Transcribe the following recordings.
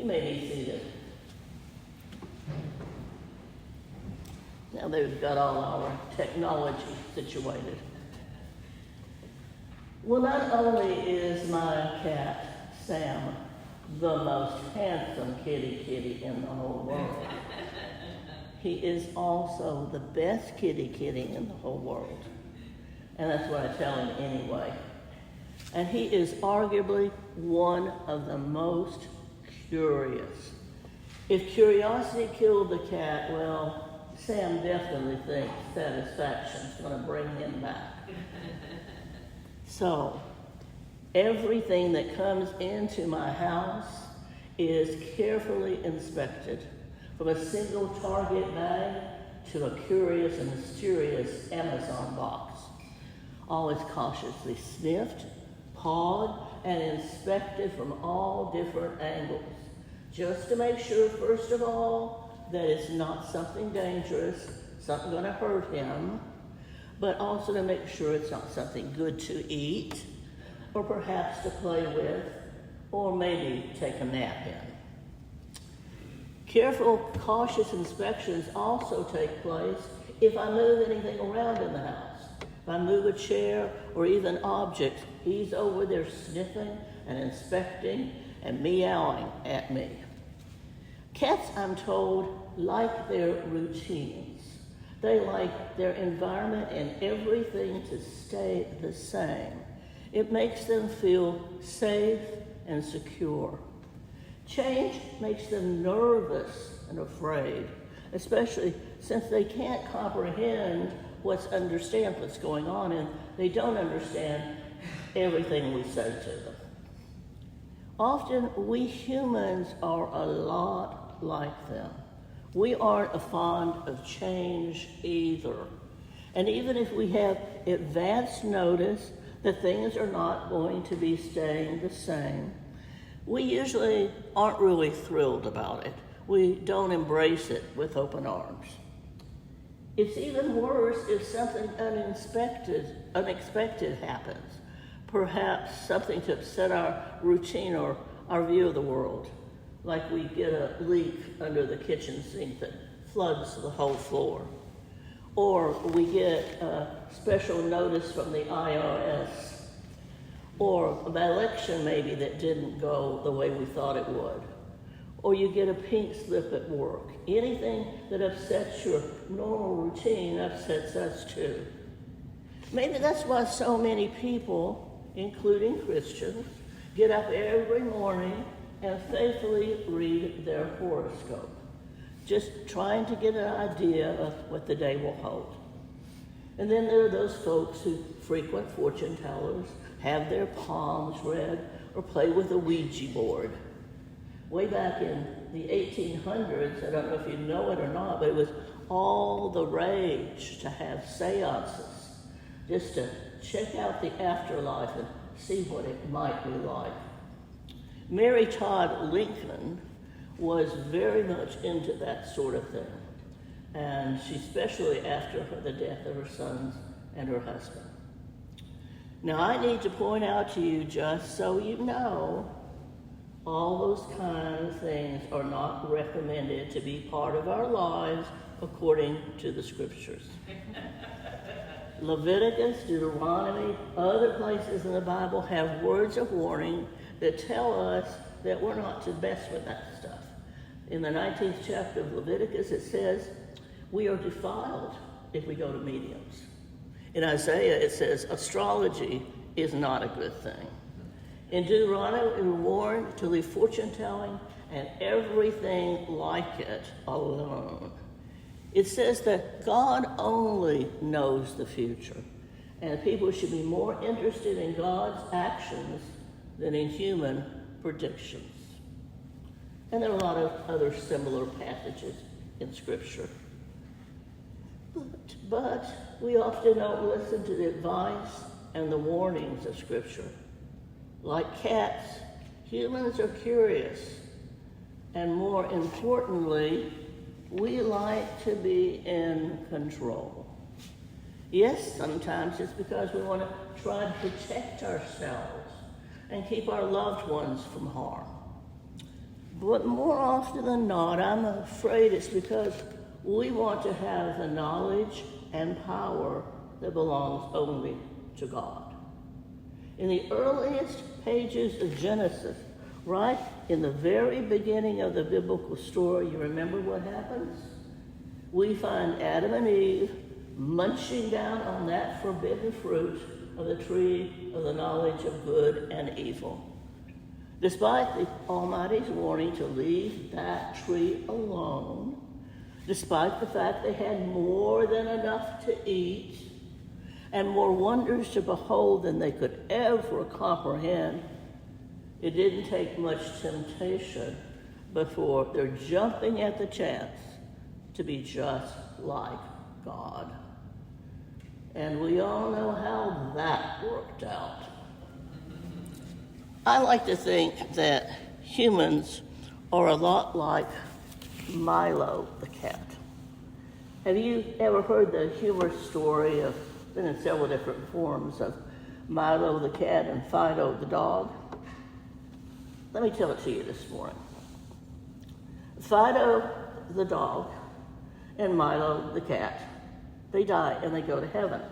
You may be seated. Now they've got all our technology situated. Well, not only is my cat, Sam, the most handsome kitty in the whole world, he is also the best kitty in the whole world. And that's what I tell him anyway. And he is arguably one of the most curious. If curiosity killed the cat, well, Sam definitely thinks satisfaction's going to bring him back. So, everything that comes into my house is carefully inspected, from a single Target bag to a curious and mysterious Amazon box. All is cautiously sniffed, pawed, and inspected from all different angles, just to make sure, first of all, that it's not something dangerous, something going to hurt him, but also to make sure it's not something good to eat, or perhaps to play with, or maybe take a nap in. Careful, cautious inspections also take place if I move anything around in the house. If I move a chair or even objects, he's over there sniffing and inspecting and meowing at me. Cats, I'm told, like their routines. They like their environment and everything to stay the same. It makes them feel safe and secure. Change makes them nervous and afraid, especially since they can't comprehend understand what's going on, and they don't understand everything we say to them. Often, we humans are a lot like them. We aren't fond of change either. And even if we have advance notice that things are not going to be staying the same, we usually aren't really thrilled about it. We don't embrace it with open arms. It's even worse if something unexpected happens. Perhaps something to upset our routine or our view of the world. Like we get a leak under the kitchen sink that floods the whole floor. Or we get a special notice from the IRS. Or an election maybe that didn't go the way we thought it would. Or you get a pink slip at work. Anything that upsets your normal routine upsets us too. Maybe that's why so many people, including Christians, get up every morning and faithfully read their horoscope, just trying to get an idea of what the day will hold. And then there are those folks who frequent fortune tellers, have their palms read, or play with a Ouija board. Way back in the 1800s, I don't know if you know it or not, but it was all the rage to have seances, just to check out the afterlife and see what it might be like. Mary Todd Lincoln was very much into that sort of thing, and she especially after the death of her sons and her husband. Now, I need to point out to you, just so you know, all those kind of things are not recommended to be part of our lives according to the scriptures. Leviticus, Deuteronomy, other places in the Bible have words of warning that tell us that we're not to mess with that stuff. In the 19th chapter of Leviticus, it says, we are defiled if we go to mediums. In Isaiah, it says, astrology is not a good thing. In Deuteronomy, we were warned to leave fortune-telling and everything like it alone. It says that God only knows the future, and people should be more interested in God's actions than in human predictions. And there are a lot of other similar passages in Scripture. But we often don't listen to the advice and the warnings of Scripture. Like cats, humans are curious, and more importantly, we like to be in control. Yes, sometimes it's because we want to try to protect ourselves and keep our loved ones from harm. But more often than not, I'm afraid it's because we want to have the knowledge and power that belongs only to God. In the earliest pages of Genesis, right in the very beginning of the biblical story, you remember what happens? We find Adam and Eve munching down on that forbidden fruit of the tree of the knowledge of good and evil. Despite the Almighty's warning to leave that tree alone, despite the fact they had more than enough to eat and more wonders to behold than they could ever comprehend, it didn't take much temptation before they're jumping at the chance to be just like God. And we all know how that worked out. I like to think that humans are a lot like Milo the cat. Have you ever heard the humorous story of, been in several different forms, of Milo the cat and Fido the dog? Let me tell it to you this morning. Fido the dog and Milo the cat, they die and they go to heaven,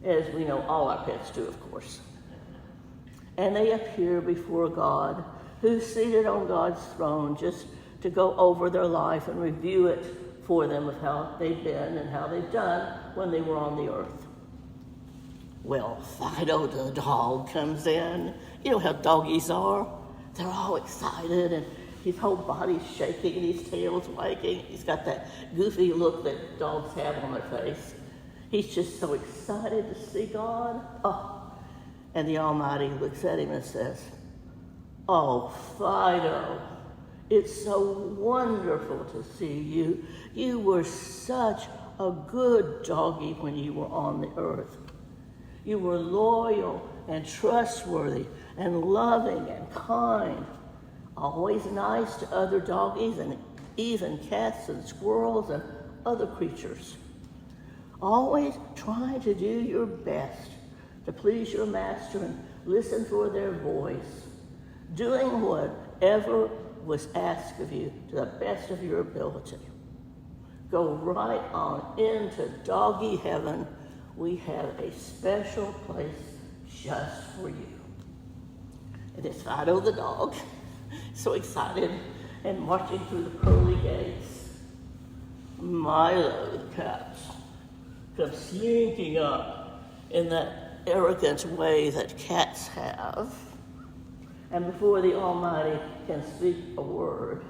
as we know all our pets do, of course. And they appear before God, who's seated on God's throne, just to go over their life and review it for them of how they've been and how they've done when they were on the earth. Well, Fido the dog comes in. You know how doggies are. They're all excited and his whole body's shaking and his tail's wagging. He's got that goofy look that dogs have on their face. He's just so excited to see God. Oh. And the Almighty looks at him and says, "Oh, Fido, it's so wonderful to see you. You were such a good doggy when you were on the earth. You were loyal and trustworthy and loving and kind, always nice to other doggies and even cats and squirrels and other creatures. Always trying to do your best to please your master and listen for their voice, doing whatever was asked of you to the best of your ability. Go right on into doggy heaven. We have a special place just for you." And it's Fido the dog, so excited and marching through the pearly gates. Milo the cat comes slinking up in that arrogant way that cats have. And before the Almighty can speak a word,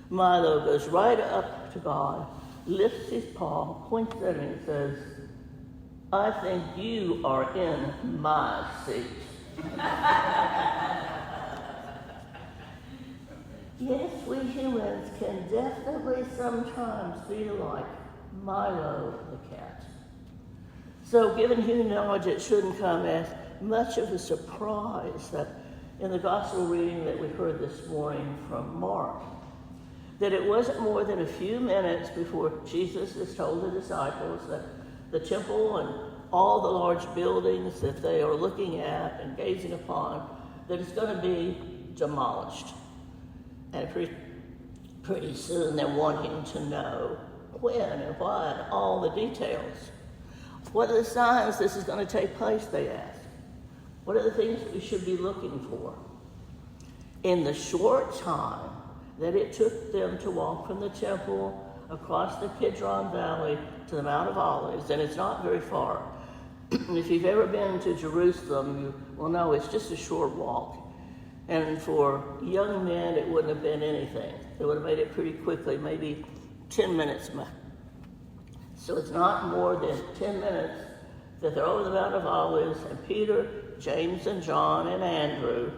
Milo goes right up to God, lifts his paw, points at him and says, "I think you are in my seat." Yes, we humans can definitely sometimes be like Milo the cat. So given human knowledge, it shouldn't come as much of a surprise that in the gospel reading that we heard this morning from Mark, that it wasn't more than a few minutes before Jesus has told the disciples that the temple and all the large buildings that they are looking at and gazing upon, that it's going to be demolished. And pretty soon they're wanting to know when and why and all the details. What are the signs this is going to take place, they ask. What are the things we should be looking for? In the short time that it took them to walk from the temple across the Kidron Valley to the Mount of Olives, and it's not very far. If you've ever been to Jerusalem, you will know it's just a short walk. And for young men, it wouldn't have been anything. They would have made it pretty quickly, maybe 10 minutes max. So it's not more than 10 minutes that they're over the Mount of Olives, and Peter, James, and John, and Andrew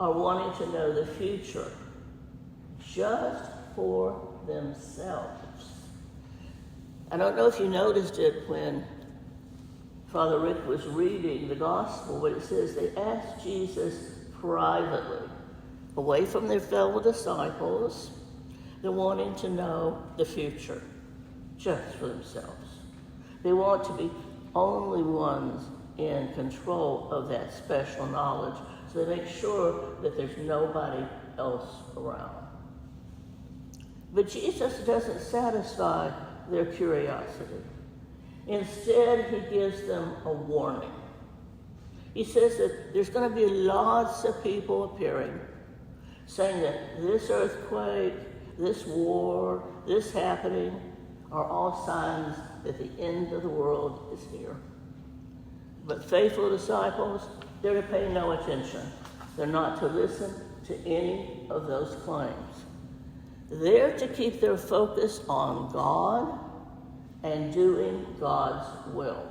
are wanting to know the future just for themselves. I don't know if you noticed it when Father Rick was reading the gospel, but it says they asked Jesus privately, away from their fellow disciples. They're wanting to know the future just for themselves. They want to be only ones in control of that special knowledge so they make sure that there's nobody else around. But Jesus doesn't satisfy their curiosity. Instead, he gives them a warning. He says that there's going to be lots of people appearing, saying that this earthquake, this war, this happening are all signs that the end of the world is here. But faithful disciples, they're to pay no attention. They're not to listen to any of those claims. They're to keep their focus on God and doing God's will.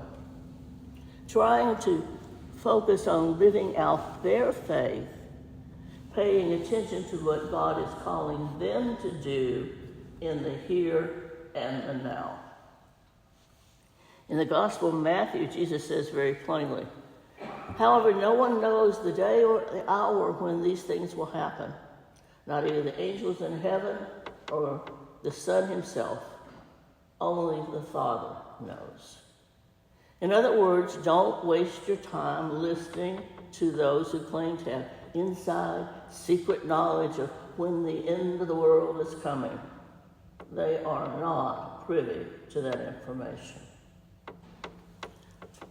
Trying to focus on living out their faith, paying attention to what God is calling them to do in the here and the now. In the Gospel of Matthew, Jesus says very plainly, however, no one knows the day or the hour when these things will happen, not even the angels in heaven or the Son himself. Only the Father knows. In other words, don't waste your time listening to those who claim to have inside, secret knowledge of when the end of the world is coming. They are not privy to that information.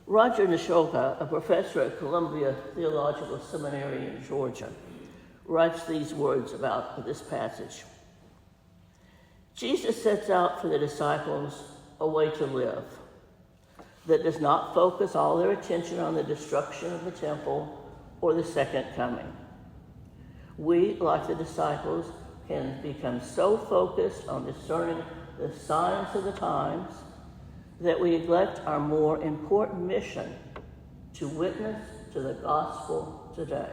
Roger Nishoka, a professor at Columbia Theological Seminary in Georgia, writes these words about this passage. Jesus sets out for the disciples a way to live that does not focus all their attention on the destruction of the temple or the second coming. We, like the disciples, can become so focused on discerning the signs of the times that we neglect our more important mission to witness to the gospel today.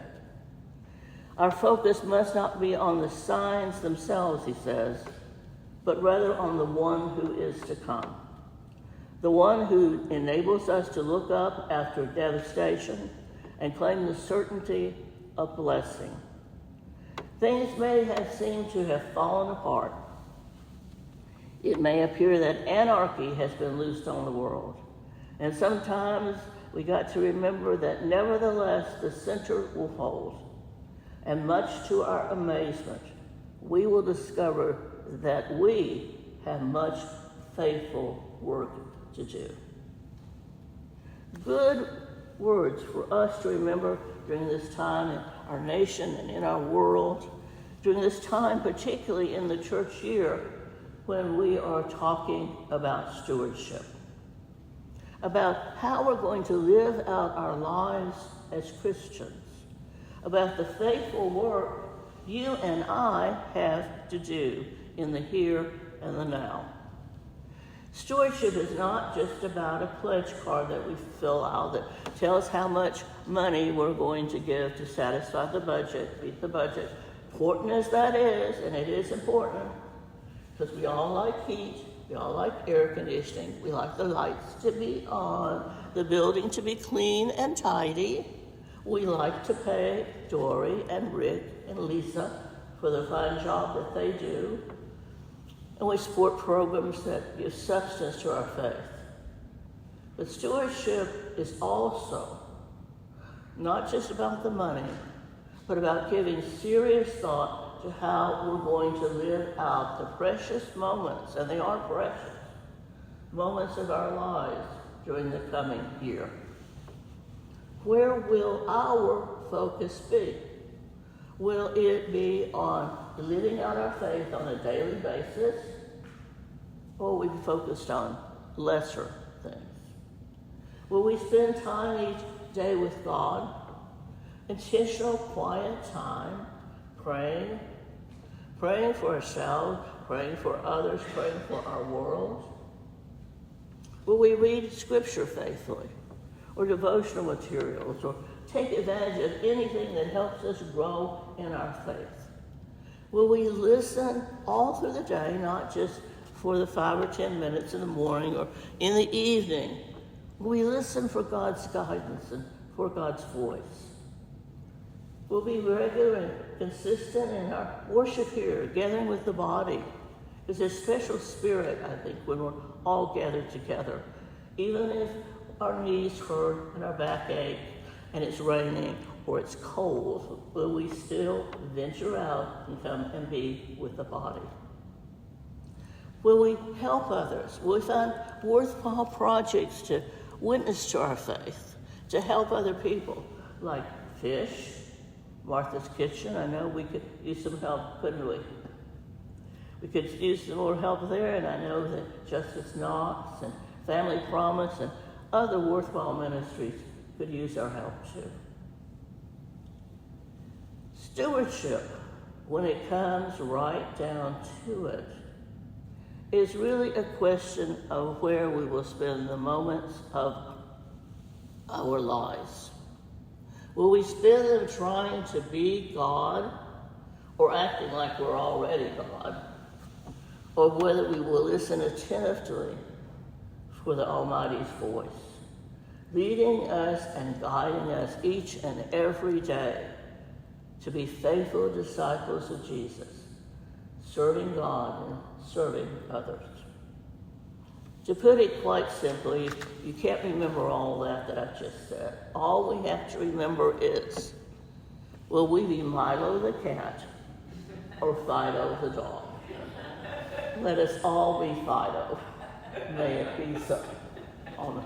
Our focus must not be on the signs themselves, he says, but rather on the one who is to come, the one who enables us to look up after devastation and claim the certainty of blessing. Things may have seemed to have fallen apart. It may appear that anarchy has been loosed on the world. And sometimes we got to remember that nevertheless the center will hold. And much to our amazement, we will discover that we have much faithful work to do. Good words for us to remember during this time in our nation and in our world, during this time, particularly in the church year, when we are talking about stewardship, about how we're going to live out our lives as Christians, about the faithful work you and I have to do in the here and the now. Stewardship is not just about a pledge card that we fill out that tells how much money we're going to give to satisfy the budget, meet the budget. Important as that is, and it is important, because we all like heat, we all like air conditioning, we like the lights to be on, the building to be clean and tidy. We like to pay Dory and Rick and Lisa for the fine job that they do. And we support programs that give substance to our faith. But stewardship is also not just about the money, but about giving serious thought to how we're going to live out the precious moments, and they are precious, moments of our lives during the coming year. Where will our focus be? Will it be on living out our faith on a daily basis, or will we be focused on lesser things? Will we spend time each day with God, intentional quiet time, praying for ourselves, praying for others, praying for our world? Will we read Scripture faithfully, or devotional materials, or take advantage of anything that helps us grow in our faith? Will we listen all through the day, not just for the 5 or 10 minutes in the morning or in the evening? Will we listen for God's guidance and for God's voice? We'll be regular and consistent in our worship here, gathering with the body. There's a special spirit, I think, when we're all gathered together. Even if our knees hurt and our back ache and it's raining, or it's cold, will we still venture out and come and be with the body? Will we help others? Will we find worthwhile projects to witness to our faith, to help other people, like Fish, Martha's Kitchen? I know we could use some help, couldn't we? We could use some more help there, and I know that Justice Knox and Family Promise and other worthwhile ministries could use our help too. Stewardship, when it comes right down to it, is really a question of where we will spend the moments of our lives. Will we spend them trying to be God or acting like we're already God? Or whether we will listen attentively for the Almighty's voice, leading us and guiding us each and every day to be faithful disciples of Jesus, serving God and serving others. To put it quite simply, you can't remember all that I just said. All we have to remember is, will we be Milo the cat or Fido the dog? Let us all be Fido. May it be so. Amen.